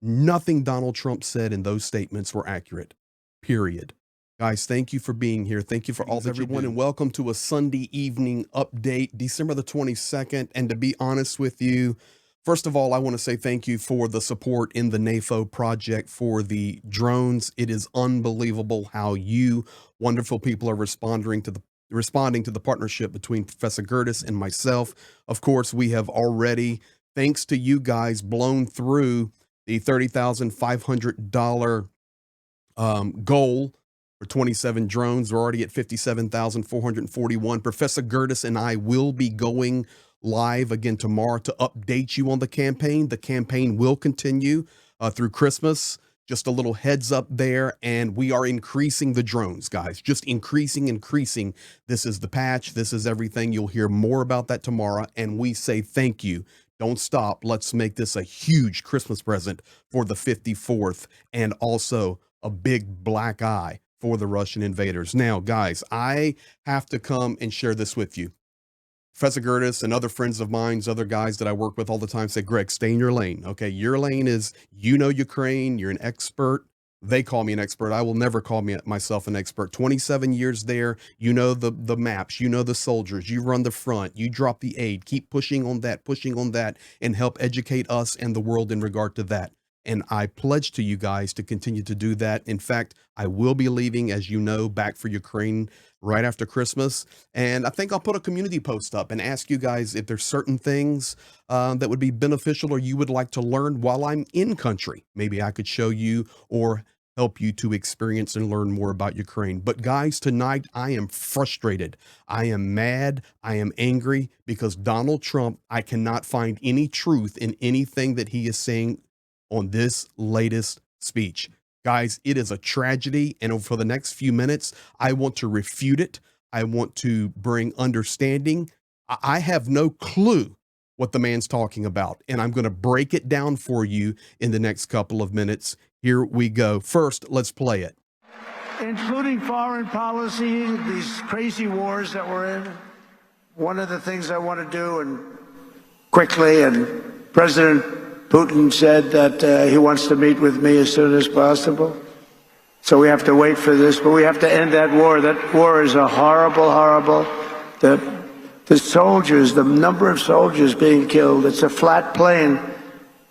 Nothing Donald Trump said in those statements were accurate, period. Guys, thank you for being here. Thank you for all that everyone, and welcome to a Sunday evening update, December the 22nd. And to be honest with you, first of all, I want to say thank you for the support in the NAFO project for the drones. It is unbelievable how you wonderful people are responding to the partnership between Professor Gertis and myself. Of course, we have already, thanks to you guys, blown through the $30,500 goal for 27 drones. We're already at 57,441. Professor Gertis and I will be going live again tomorrow to update you on the campaign. The campaign will continue through Christmas. Just a little heads up there, and we are increasing the drones, guys. Just increasing. This is the patch. This is everything. You'll hear more about that tomorrow, and we say thank you. Don't stop. Let's make this a huge Christmas present for the 54th, and also a big black eye for the Russian invaders. Now, guys, I have to come and share this with you. Professor Gertis and other friends of mine, other guys that I work with all the time say, Greg, stay in your lane. Okay, your lane is, you know Ukraine, you're an expert. They call me an expert. I will never call myself an expert. 27 years there, you know the maps, you know the soldiers, you run the front, you drop the aid, keep pushing on that, and help educate us and the world in regard to that. And I pledge to you guys to continue to do that. In fact, I will be leaving, as you know, back for Ukraine right after Christmas. And I think I'll put a community post up and ask you guys if there's certain things that would be beneficial or you would like to learn while I'm in country. Maybe I could show you or help you to experience and learn more about Ukraine. But guys, tonight I am frustrated. I am mad. I am angry because Donald Trump, I cannot find any truth in anything that he is saying on this latest speech. Guys, it is a tragedy. And for the next few minutes, I want to refute it. I want to bring understanding. I have no clue what the man's talking about, and I'm going to break it down for you in the next couple of minutes. Here we go. First, let's play it. Including foreign policy, these crazy wars that we're in. One of the things I want to do, and quickly, and President Putin said that he wants to meet with me as soon as possible. So we have to wait for this, but we have to end that war. That war is a horrible. The soldiers, the number of soldiers being killed, it's a flat plane,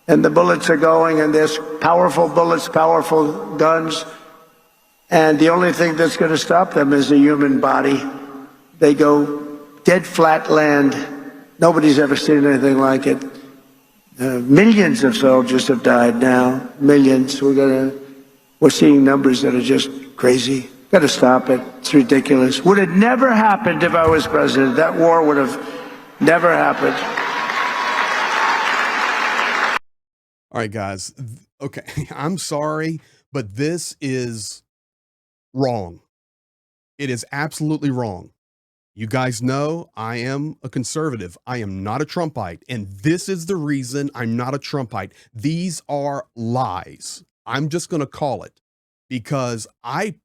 and the bullets are going, and there's powerful bullets, powerful guns, and the only thing that's going to stop them is a human body. They go dead flat land. Nobody's ever seen anything like it. Millions of soldiers have died now. Millions. We're seeing numbers that are just crazy. Got to stop it. It's ridiculous. Would have never happened if I was president. That war would have never happened. All right, guys. Okay, I'm sorry, but this is wrong. It is absolutely wrong. You guys know I am a conservative. I am not a Trumpite. And this is the reason I'm not a Trumpite. These are lies. I'm just going to call it, because I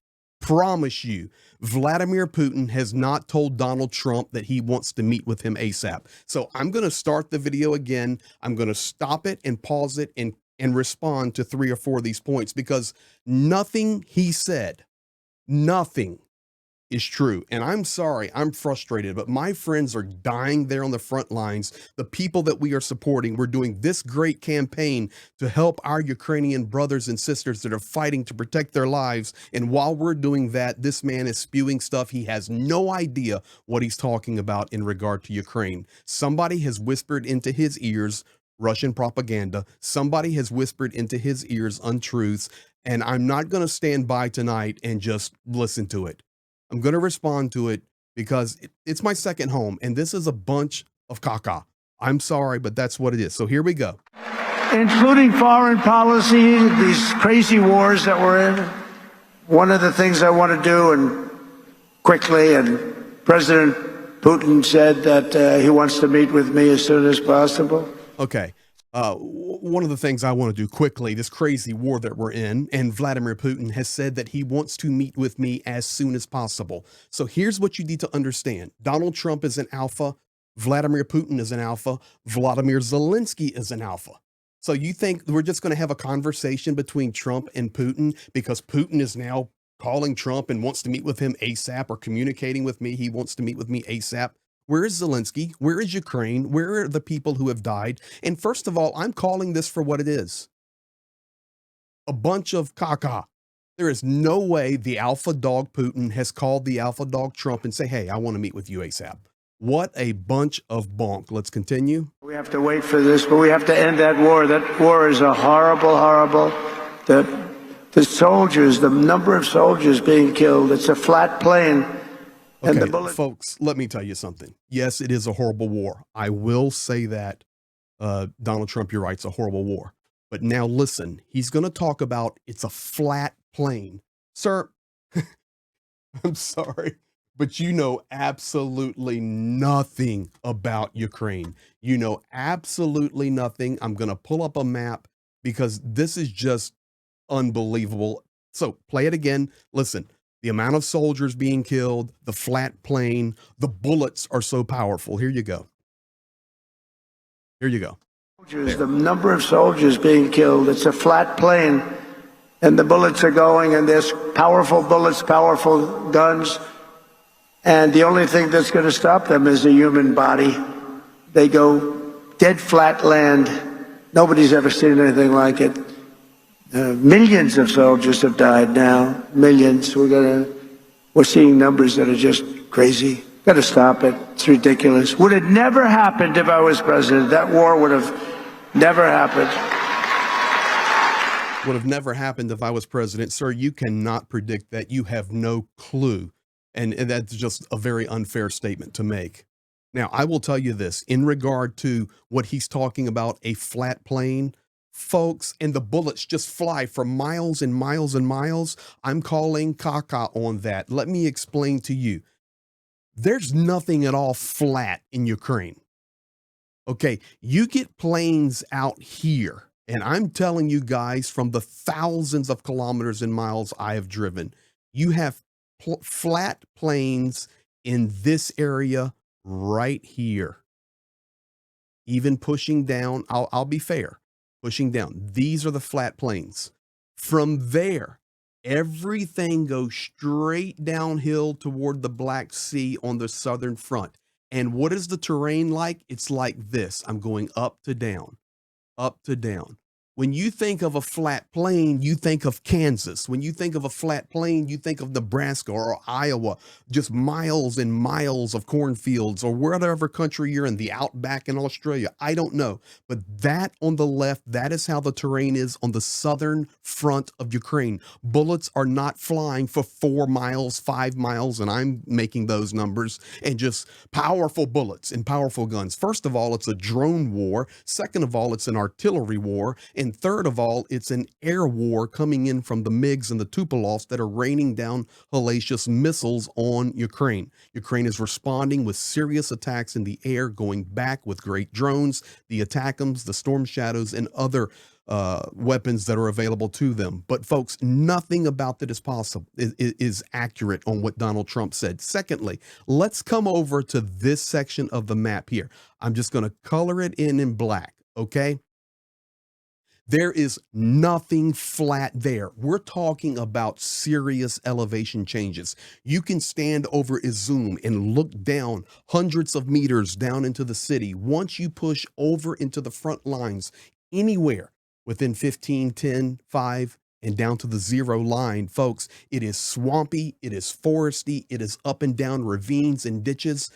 promise you, Vladimir Putin has not told Donald Trump that he wants to meet with him ASAP. So I'm going to start the video again. I'm going to stop it and pause it and respond to 3 or 4 of these points, because nothing he said, nothing is true. And I'm sorry, I'm frustrated, but my friends are dying there on the front lines. The people that we are supporting, we're doing this great campaign to help our Ukrainian brothers and sisters that are fighting to protect their lives. And while we're doing that, this man is spewing stuff. He has no idea what he's talking about in regard to Ukraine. Somebody has whispered into his ears Russian propaganda. Somebody has whispered into his ears untruths. And I'm not going to stand by tonight and just listen to it. I'm going to respond to it because it's my second home, and this is a bunch of caca. I'm sorry, but that's what it is. So here we go. Including foreign policy, these crazy wars that we're in. One of the things I want to do, and quickly, and President Putin said that he wants to meet with me as soon as possible. Okay. One of the things I want to do quickly, this crazy war that we're in, and Vladimir Putin has said that he wants to meet with me as soon as possible. So here's what you need to understand. Donald Trump is an alpha. Vladimir Putin is an alpha. Vladimir Zelensky is an alpha. So you think we're just going to have a conversation between Trump and Putin because Putin is now calling Trump and wants to meet with him ASAP, or communicating with me? He wants to meet with me ASAP. Where is Zelensky? Where is Ukraine? Where are the people who have died? And first of all, I'm calling this for what it is: a bunch of caca. There is no way the alpha dog Putin has called the alpha dog Trump and say, hey, I want to meet with you ASAP. What a bunch of bonk. Let's continue. We have to wait for this, but we have to end that war. That war is a horrible, horrible. The soldiers, the number of soldiers being killed, it's a flat plane. And Okay, the bullet. folks, let me tell you something. Yes, it is a horrible war. I will say that, Donald Trump, you're right, it's a horrible war. But now listen, he's going to talk about it's a flat plane. Sir, I'm sorry, but you know absolutely nothing about Ukraine. You know absolutely nothing. I'm going to pull up a map because this is just unbelievable. So play it again. Listen, the amount of soldiers being killed, the flat plane, the bullets are so powerful. Here you go. Here you go. Soldiers, the number of soldiers being killed, it's a flat plane. And the bullets are going, and there's powerful bullets, powerful guns. And the only thing that's going to stop them is a human body. They go dead flat land. Nobody's ever seen anything like it. Millions of soldiers have died now. Millions. We're seeing numbers that are just crazy. Got to stop it. It's ridiculous. Would it never happened if I was president? That war would have never happened. Would have never happened if I was president. Sir, you cannot predict that. You have no clue. And that's just a very unfair statement to make. Now, I will tell you this in regard to what he's talking about, a flat plane, folks, and the bullets just fly for miles and miles and miles. I'm calling caca on that. Let me explain to you. There's nothing at all flat in Ukraine. Okay, you get planes out here, and I'm telling you guys, from the thousands of kilometers and miles I have driven, you have flat planes in this area right here. Even pushing down, I'll be fair, pushing down. These are the flat planes. From there, everything goes straight downhill toward the Black Sea on the southern front. And what is the terrain like? It's like this. I'm going up to down, up to down. When you think of a flat plain, you think of Kansas. When you think of a flat plain, you think of Nebraska or Iowa, just miles and miles of cornfields, or whatever country you're in, the outback in Australia. I don't know. But that on the left, that is how the terrain is on the southern front of Ukraine. Bullets are not flying for 4 miles, 5 miles, and I'm making those numbers, and just powerful bullets and powerful guns. First of all, it's a drone war. Second of all, it's an artillery war. And third of all, it's an air war coming in from the MiGs and the Tupolovs that are raining down hellacious missiles on Ukraine. Ukraine is responding with serious attacks in the air, going back with great drones, the ATACMS, the Storm Shadows, and other weapons that are available to them. But folks, nothing about that is possible, is accurate on what Donald Trump said. Secondly, let's come over to this section of the map here. I'm just going to color it in black, okay? There is nothing flat there. We're talking about serious elevation changes. You can stand over Izum and look down hundreds of meters down into the city. Once you push over into the front lines, anywhere within 15, 10, 5, and down to the 0 line, folks, it is swampy, it is foresty, it is up and down ravines and ditches.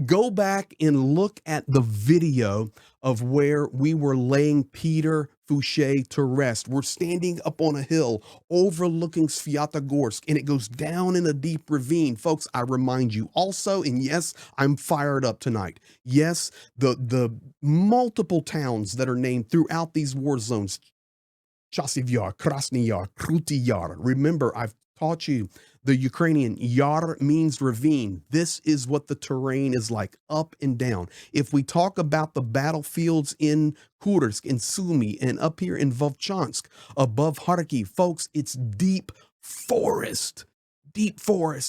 Go back and look at the video of where we were laying Peter Fouché to rest. We're standing up on a hill overlooking Svyatogorsk, and it goes down in a deep ravine. Folks, I remind you also, and yes, I'm fired up tonight. Yes, the multiple towns that are named throughout these war zones, Chasiv Yar, Krasny Yar, Kruty Yar. Remember, I've taught you the Ukrainian Yar means ravine. This is what the terrain is like, up and down. If we talk about the battlefields in Kursk, in Sumy, and up here in Vovchansk, above Kharkiv, folks, it's deep forest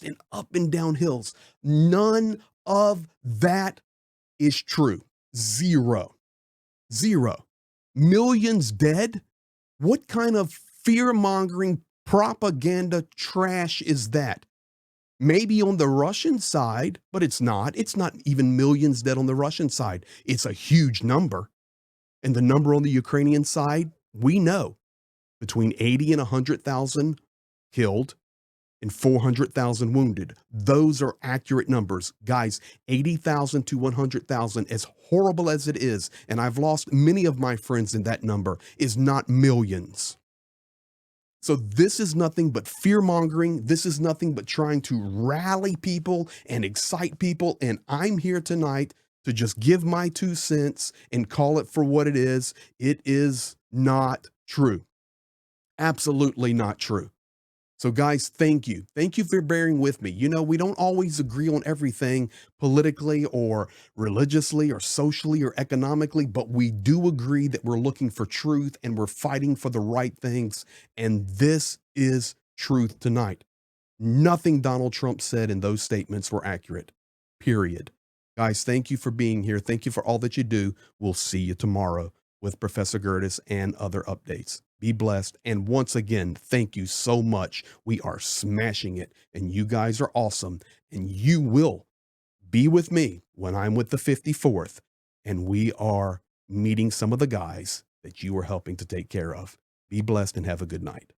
and up and down hills. None of that is true. Zero. Millions dead? What kind of fear-mongering propaganda trash is that? Maybe on the Russian side, but it's not. It's not even millions dead on the Russian side. It's a huge number. And the number on the Ukrainian side, we know between 80 and 100,000 killed and 400,000 wounded. Those are accurate numbers. Guys, 80,000 to 100,000, as horrible as it is, and I've lost many of my friends in that number, is not millions. So this is nothing but fear mongering. This is nothing but trying to rally people and excite people. And I'm here tonight to just give my 2 cents and call it for what it is. It is not true. Absolutely not true. So guys, thank you. Thank you for bearing with me. You know, we don't always agree on everything politically or religiously or socially or economically, but we do agree that we're looking for truth and we're fighting for the right things. And this is truth tonight. Nothing Donald Trump said in those statements were accurate, period. Guys, thank you for being here. Thank you for all that you do. We'll see you tomorrow with Professor Gertis and other updates. Be blessed. And once again, thank you so much. We are smashing it, and you guys are awesome. And you will be with me when I'm with the 54th, and we are meeting some of the guys that you are helping to take care of. Be blessed and have a good night.